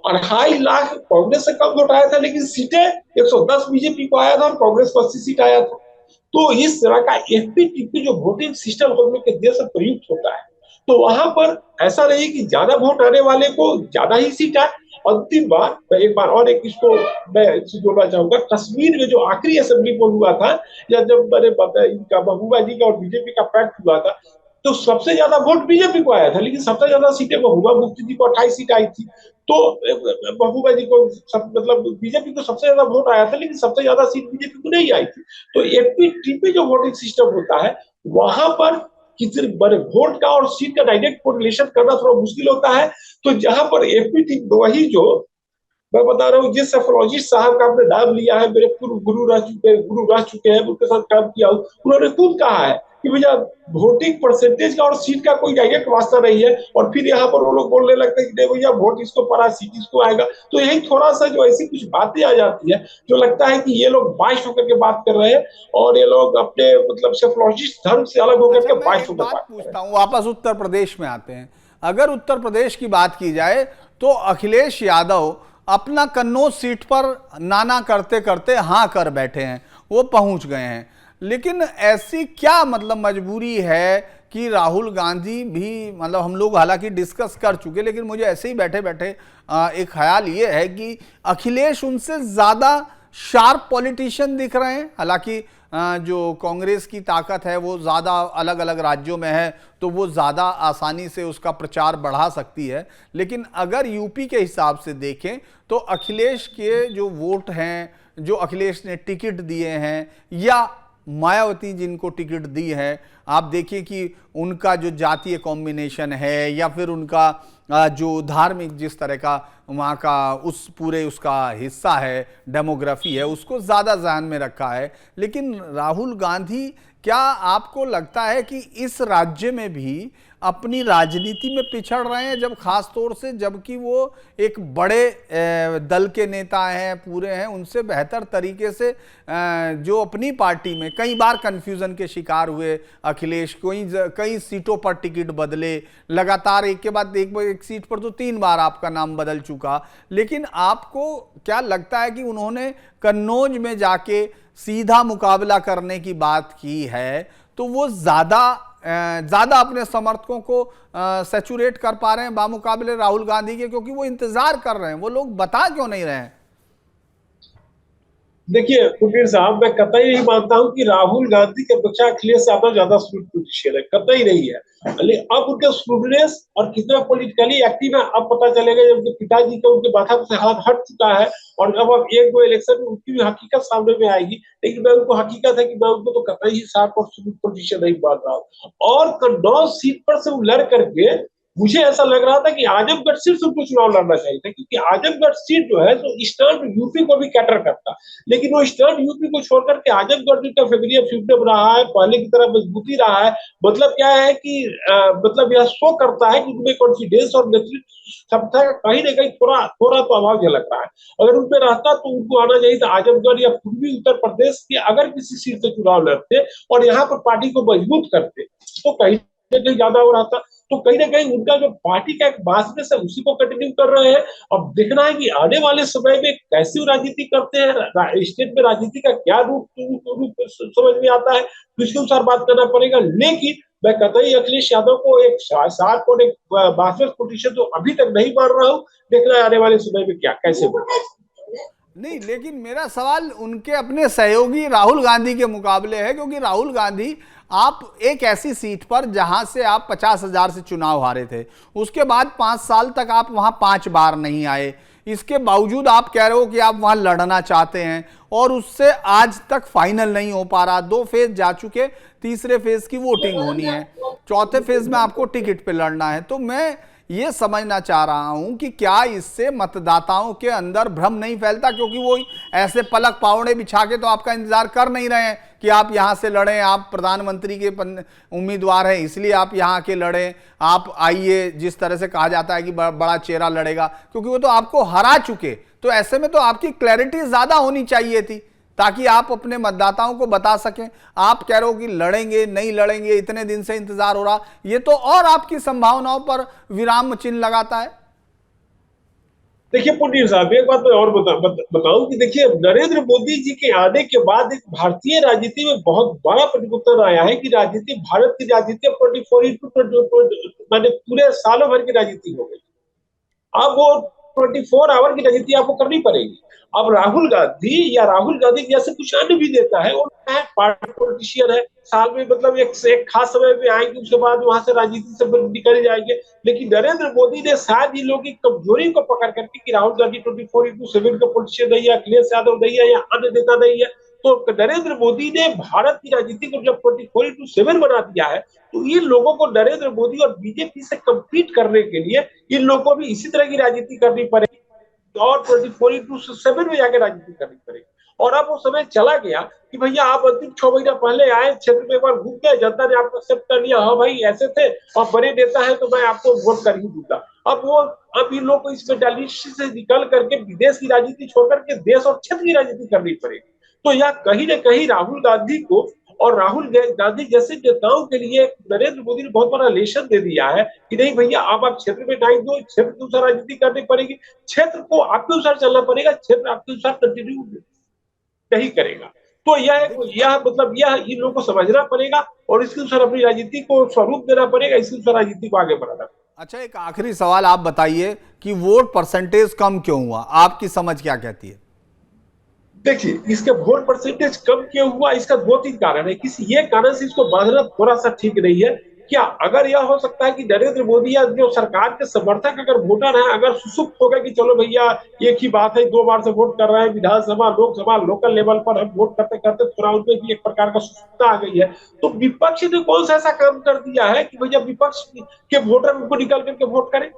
2.5 लाख कांग्रेस से कम वोट आया था, लेकिन सीटें 110 बीजेपी को आया था और कांग्रेस को 80 सीट आया था। तो इस तरह का एफपीटीपी जो वोटिंग सिस्टम हम लोग के देश में प्रयुक्त होता है, तो वहां पर ऐसा नहीं कि ज्यादा वोट आने वाले को ज्यादा ही सीट आए। अंतिम बार मैं एक बार और एक इसको मैं जोड़ना चाहूंगा, कश्मीर में जो आखिरी असेंबली पोल हुआ था, या जब मैंने इनका महबूबा जी का और बीजेपी का पैक्ट हुआ था, तो सबसे ज्यादा वोट बीजेपी को आया था, लेकिन सबसे ज्यादा सीटें महबूबा मुफ्ती जी को 28 सीट आई थी। तो महबूबा जी को मतलब बीजेपी को सबसे ज्यादा वोट आया था, लेकिन सबसे ज्यादा सीट बीजेपी को नहीं आई थी। तो एपीटीपी जो वोटिंग सिस्टम होता है, वहां पर किसी बड़े वोट का और सीट का डायरेक्ट कोरिलेशन करना थोड़ा मुश्किल होता है। तो जहां पर एपीटी वही जो मैं बता रहा हूँ, जिस सेफोलॉजिस्ट साहब का आपने नाम लिया है, मेरे पूर्व गुरु रह चुके हैं, उनके साथ काम किया हूँ, उन्होंने खुद कहा है कि भैया वोटिंग परसेंटेज का और सीट का कोई डायरेक्ट वास्ता नहीं है। और फिर यहाँ पर वो लोग बोलने लगते हैं कि नहीं भैया वोट इसको पड़ा, सीट इसको आएगा। तो यही थोड़ा सा जो ऐसी कुछ बातें आ जाती है, जो लगता है कि ये लोग बाइस होकर के बात कर रहे हैं और ये लोग अपने मतलब सेफोलॉजिस्ट धर्म से अलग होकर अच्छा, के मैं बाइस एक होकर बात बात कर रहे पूछता हूँ, वापस उत्तर प्रदेश में आते हैं। अगर उत्तर प्रदेश की बात की जाए तो अखिलेश यादव अपना कन्नौज सीट पर नाना करते करते हां कर बैठे हैं, वो पहुंच गए हैं। लेकिन ऐसी क्या मतलब मजबूरी है कि राहुल गांधी भी, मतलब हम लोग हालांकि डिस्कस कर चुके, लेकिन मुझे ऐसे ही बैठे बैठे एक ख्याल ये है कि अखिलेश उनसे ज़्यादा शार्प पॉलिटिशियन दिख रहे हैं। हालांकि जो कांग्रेस की ताकत है वो ज़्यादा अलग अलग राज्यों में है, तो वो ज़्यादा आसानी से उसका प्रचार बढ़ा सकती है। लेकिन अगर यूपी के हिसाब से देखें तो अखिलेश के जो वोट हैं, जो अखिलेश ने टिकट दिए हैं या मायावती जिनको टिकट दी है, आप देखिए कि उनका जो जातीय कॉम्बिनेशन है या फिर उनका जो धार्मिक जिस तरह का वहाँ का उस पूरे उसका हिस्सा है, डेमोग्राफी है, उसको ज़्यादा ध्यान में रखा है। लेकिन राहुल गांधी, क्या आपको लगता है कि इस राज्य में भी अपनी राजनीति में पिछड़ रहे हैं, जब खास तौर से जबकि वो एक बड़े दल के नेता हैं, पूरे हैं, उनसे बेहतर तरीके से जो अपनी पार्टी में कई बार कन्फ्यूज़न के शिकार हुए अखिलेश, कई सीटों पर टिकट बदले लगातार, एक के बाद एक सीट पर तो 3 बार आपका नाम बदल चुका। लेकिन आपको क्या लगता है कि उन्होंने कन्नौज में जाके सीधा मुकाबला करने की बात की है तो वो ज़्यादा अपने समर्थकों को सैचुरेट कर पा रहे हैं बामुकाबले राहुल गांधी के, क्योंकि वो इंतजार कर रहे हैं, वो लोग बता क्यों नहीं रहे हैं? देखिए कुलवीर साहब, मैं कतई नहीं मानता हूं कि राहुल गांधी की अपेक्षा अखिलेश यादव ज्यादा पोलिटिशियन है, कतई नहीं है। लेकिन अब उनके स्टूडेंट्स और कितना पॉलिटिकली एक्टिव है अब पता चलेगा, जब उनके पिताजी का उनके माथा से हाथ हट चुका है और अब एक दो इलेक्शन में उनकी भी हकीकत सामने में आएगी। लेकिन मैं उनको हकीकत है कि मैं उनको तो कतई ही शार्प और पोलिटिशियन नहीं मान रहा हूँ। और कन्नौज सीट पर से वो लड़ करके मुझे ऐसा लग रहा था कि आजमगढ़ सिर्फ उनको चुनाव लड़ना चाहिए था, क्योंकि आजमगढ़ सीट जो है तो ईस्टर्न यूपी को भी कैटर करता। लेकिन वो ईस्टर्न यूपी को छोड़कर के आजमगढ़ का फेवरियर फ्रीडम रहा है, पहले की तरह मजबूती रहा है। मतलब क्या है कि मतलब यह शो करता है कि उनमें कॉन्फिडेंस और नेतृत्व क्षमता का कहीं ना कहीं थोड़ा थोड़ा तो अभाव झलक रहा है। अगर उनमें रहता तो उनको आना चाहिए था आजमगढ़ या पूर्वी उत्तर प्रदेश के अगर किसी सीट से चुनाव लड़ते और यहाँ पर पार्टी को मजबूत करते तो कहीं ना कहीं ज्यादा हो रहा था। तो कहीं ना कहीं उनका जो पार्टी का एक बासनेस है उसी को कंटिन्यू कर रहे हैं। अब देखना है कि आने वाले समय में कैसी वो राजनीति करते हैं, स्टेट में राजनीति का क्या रूप समझ में आता है, तो इसके अनुसार बात करना पड़ेगा। लेकिन मैं कतई अखिलेश यादव को एक शार्प और एक बासवेस पोजीशन तो अभी तक नहीं मान रहा हूँ। देखना है आने वाले समय में क्या कैसे होगा। नहीं, लेकिन मेरा सवाल उनके अपने सहयोगी राहुल गांधी के मुकाबले है, क्योंकि राहुल गांधी आप एक ऐसी सीट पर जहां से आप 50,000 से चुनाव हारे थे, उसके बाद 5 साल तक आप वहां 5 बार नहीं आए, इसके बावजूद आप कह रहे हो कि आप वहां लड़ना चाहते हैं और उससे आज तक फाइनल नहीं हो पा रहा। 2 फेज जा चुके, तीसरे फेज की वोटिंग होनी है, चौथे फेज में आपको टिकट पे लड़ना है। तो मैं ये समझना चाह रहा हूं कि क्या इससे मतदाताओं के अंदर भ्रम नहीं फैलता, क्योंकि वो ऐसे पलक पावड़े बिछा के तो आपका इंतजार कर नहीं रहे हैं कि आप यहां से लड़ें, आप प्रधानमंत्री के उम्मीदवार हैं इसलिए आप यहां आके लड़ें, आप आइए, जिस तरह से कहा जाता है कि बड़ा चेहरा लड़ेगा, क्योंकि वो तो आपको हरा चुके। तो ऐसे में तो आपकी क्लैरिटी ज्यादा होनी चाहिए थी ताकि आप अपने मतदाताओं को बता सकें। आप कह रहे हो कि लड़ेंगे नहीं लड़ेंगे, इतने दिन से इंतजार हो रहा, ये तो और आपकी संभावनाओं पर विराम चिन्ह लगाता है। देखिए पुनीर साहब, एक बात मैं और बताऊं कि देखिए नरेंद्र मोदी जी के आने के बाद एक भारतीय राजनीति में बहुत बड़ा परिवर्तन आया है कि राजनीति, भारत की राजनीति 24 माने पूरे सालों भर की राजनीति हो गई। अब वो 24 आवर की राजनीति आपको करनी पड़ेगी। अब राहुल गांधी या राहुल गांधी जैसे कुछ अन्य भी नेता है, वो पार्टी पॉलिटिशियन है, साल में मतलब एक खास समय में आएंगे, उसके बाद वहां से राजनीति से निकल जाएंगे। लेकिन नरेंद्र मोदी ने शायद इन लोगों की कमजोरी को पकड़ करके कि राहुल गांधी 24/7 का पॉलिटिशियन नहीं है, अखिलेश यादव नहीं है या अन्य नेता नहीं है, तो नरेंद्र मोदी ने भारत की राजनीति को जब 24/7 बना दिया है, तो इन लोगों को नरेंद्र मोदी और बीजेपी से कम्पीट करने के लिए इन लोगों को भी इसी तरह की राजनीति करनी पड़ेगी और 24/7 में जाकर राजनीति करनी पड़ेगी। और अब वो समय चला गया कि भैया आप अंतिम 6 महीना पहले आए, क्षेत्र में एक बार घूम गए, जनता ने आपको एक्सेप्ट कर लिया, हाँ भाई ऐसे थे और बड़े नेता है तो मैं आपको वोट कर ही दूंगा। अब इन लोग को इस मेंटालिटी से निकल करके विदेश की राजनीति छोड़ करके देश और क्षेत्र की राजनीति करनी पड़ेगी। तो यह कहीं ना कहीं राहुल गांधी को और राहुल गांधी जैसे नेताओं के लिए नरेंद्र मोदी ने बहुत बड़ा लेसन दे दिया है कि नहीं भैया अब आप क्षेत्र में टाइम दो, क्षेत्र के अनुसार राजनीति करनी पड़ेगी, क्षेत्र को आपके अनुसार चलना पड़ेगा, क्षेत्र आपके अनुसार कंटिन्यू नहीं करेगा। तो यह मतलब यह इन लोगों को समझना पड़ेगा और इसके अनुसार अपनी राजनीति को स्वरूप देना पड़ेगा, इसके अनुसार राजनीति को आगे बढ़ाना। अच्छा, एक आखिरी सवाल आप बताइए कि वोट परसेंटेज कम क्यों हुआ, आपकी समझ क्या कहती है? देखिए इसका वोट परसेंटेज कम क्यों हुआ, इसका 2-3 कारण है। किसी ये कारण से इसको बांधना थोड़ा सा ठीक नहीं है। क्या अगर यह हो सकता है कि नरेंद्र मोदी या जो सरकार के समर्थक अगर वोटर है, अगर सुसुप्त हो गए कि चलो भैया एक ही बात है, 2 बार से वोट कर रहे हैं, विधानसभा लोकसभा लोकल लेवल पर हम वोट करते करते थोड़ा उनमें भी एक प्रकार का सुसुप्तता आ गई है, तो विपक्ष ने कौन सा ऐसा काम कर दिया है कि भैया विपक्ष के वोटर उनको निकल करके वोट करें।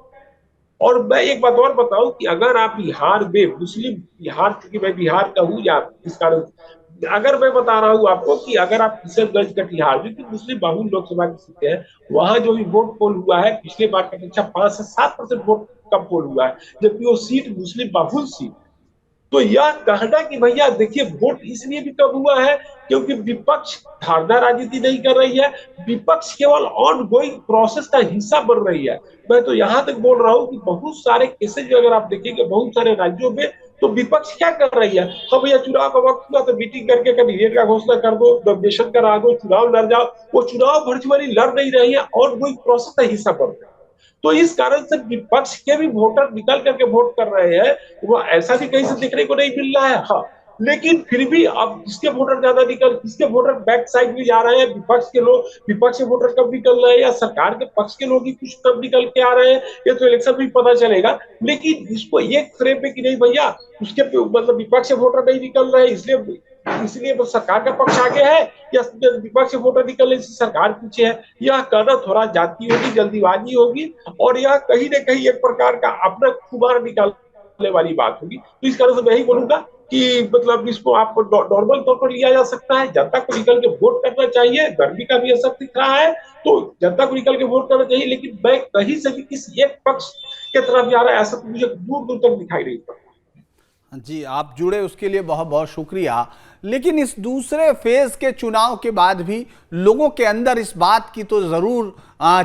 और मैं एक बात और बताऊं कि अगर आप बिहार में मुस्लिम, बिहार क्योंकि मैं बिहार का हूं या इस कारण अगर मैं बता रहा हूं आपको कि अगर आप किशनगंज कटिहार जो कि मुस्लिम बहुल लोकसभा की सीटें हैं, वहां जो भी वोट पोल हुआ है पिछले बार की अपेक्षा 5 से 7% वोट कम पोल हुआ है, जबकि वो सीट मुस्लिम बहुल सीट। तो यह कहना कि भैया देखिए वोट इसलिए भी कम हुआ है क्योंकि विपक्ष धारदार राजनीति नहीं कर रही है, विपक्ष केवल ऑन गोइंग प्रोसेस का हिस्सा बन रही है। मैं तो यहां तक बोल रहा हूं कि बहुत सारे केसेज अगर आप देखेंगे बहुत सारे राज्यों में, तो विपक्ष क्या कर रही है, हाँ भैया चुनाव का वक्त हुआ तो मीटिंग करके कैंडिडेट का घोषणा कर दो, नॉमिनेशन करा दो, चुनाव लड़ जाओ। वो चुनाव वर्चुअली लड़ नहीं रही है, ऑन गोइंग प्रोसेस का हिस्सा बन रही है। तो इस कारण से विपक्ष के भी वोटर निकल करके वोट कर रहे हैं, वो ऐसा भी कहीं से देखने को नहीं मिल रहा है। हाँ, लेकिन फिर भी अब किसके वोटर ज्यादा किसके वोटर बैक साइड में जा रहे हैं, विपक्ष के लोग, विपक्ष के वोटर कब निकल रहे हैं या सरकार के पक्ष के लोग ही कुछ कब निकल के आ रहे हैं, ये तो इलेक्शन में पता चलेगा। लेकिन इसको एक फ्रेम में कि नहीं भैया उसके मतलब विपक्ष से वोटर नहीं निकल रहे इसलिए सरकार का पक्ष आगे है या विपक्ष से वोटर निकलने से सरकार पीछे है, यह कहना थोड़ा जाती होगी, जल्दीबाजी होगी और यह कहीं ना कहीं एक प्रकार का अपना खुमार निकालने वाली बात होगी। तो इस कारण से मैं यही बोलूंगा कि मतलब इसको आप नॉर्मल तौर पर लिया जा सकता है, जनता को निकल के वोट करना चाहिए, गर्मी का भी असर दिख रहा है तो जनता को निकल के वोट करना चाहिए। लेकिन मैं कहीं से भी किसी एक पक्ष के तरफ जा रहा है ऐसा तो मुझे दूर दूर तक दिखाई नहीं पड़ता। जी, आप जुड़े उसके लिए बहुत बहुत शुक्रिया। लेकिन इस दूसरे फेज के चुनाव के बाद भी लोगों के अंदर इस बात की तो जरूर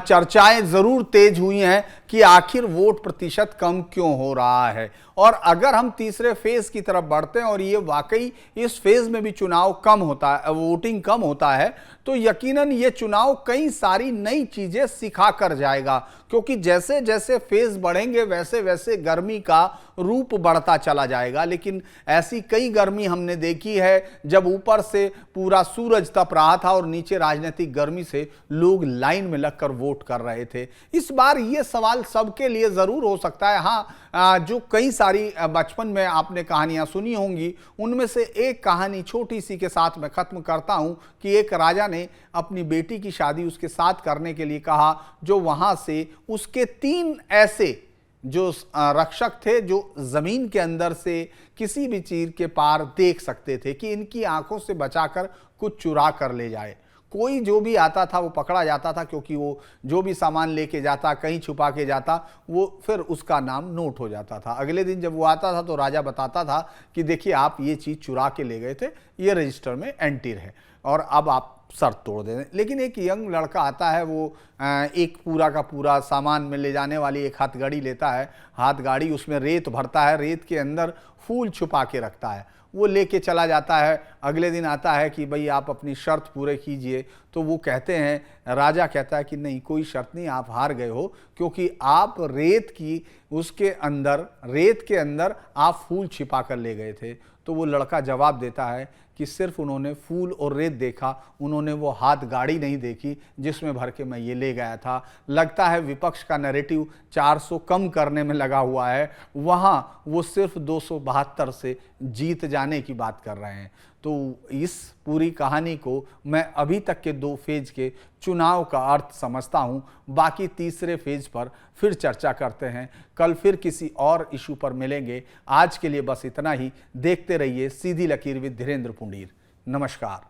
चर्चाएं जरूर तेज हुई हैं कि आखिर वोट प्रतिशत कम क्यों हो रहा है। और अगर हम तीसरे फेज की तरफ बढ़ते हैं और ये वाकई इस फेज में भी चुनाव कम होता है, वोटिंग कम होता है, तो यकीनन ये चुनाव कई सारी नई चीजें सिखा कर जाएगा। क्योंकि जैसे जैसे फेज बढ़ेंगे वैसे वैसे गर्मी का रूप बढ़ता चला जाएगा। लेकिन ऐसी कई गर्मी हमने देखी है जब ऊपर से पूरा सूरज तप रहा था और नीचे राजनीतिक गर्मी से लोग लाइन में लगकर वोट कर रहे थे। इस बार ये सवाल सबके लिए जरूर हो सकता है। हाँ, जो कई सारी बचपन में आपने कहानियां सुनी होंगी, उनमें से एक कहानी छोटी सी के साथ मैं खत्म करता हूं कि एक राजा ने अपनी बेटी की शादी उसके साथ करने के लिए कहा, जो वहां से उसके 3 ऐसे जो रक्षक थे जो जमीन के अंदर से किसी भी चीज के पार देख सकते थे कि इनकी आंखों से बचाकर कुछ चुरा कर ले जाए। कोई जो भी आता था वो पकड़ा जाता था, क्योंकि वो जो भी सामान लेके जाता, कहीं छुपा के जाता, वो फिर उसका नाम नोट हो जाता था। अगले दिन जब वो आता था तो राजा बताता था कि देखिए आप ये चीज़ चुरा के ले गए थे, ये रजिस्टर में एंट्री है और अब आप शर्त तोड़ दें। लेकिन एक यंग लड़का आता है, वो एक पूरा का पूरा सामान में ले जाने वाली एक हाथ गाड़ी लेता है। हाथ गाड़ी उसमें रेत भरता है, रेत के अंदर फूल छुपा के रखता है, वो लेके चला जाता है। अगले दिन आता है कि भाई आप अपनी शर्त पूरे कीजिए, तो वो कहते हैं, राजा कहता है कि नहीं, कोई शर्त नहीं, आप हार गए हो, क्योंकि आप रेत के अंदर आप फूल छिपा कर ले गए थे। तो वो लड़का जवाब देता है कि सिर्फ उन्होंने फूल और रेत देखा, उन्होंने वो हाथ गाड़ी नहीं देखी जिसमें भर के मैं ये ले गया था। लगता है विपक्ष का नैरेटिव 400 कम करने में लगा हुआ है, वहाँ वो सिर्फ 272 से जीत जाने की बात कर रहे हैं। तो इस पूरी कहानी को मैं अभी तक के 2 फेज के चुनाव का अर्थ समझता हूं। बाकी तीसरे फेज पर फिर चर्चा करते हैं, कल फिर किसी और इशू पर मिलेंगे। आज के लिए बस इतना ही। देखते रहिए सीधी लकीर विद धीरेन्द्र पुंडीर। नमस्कार।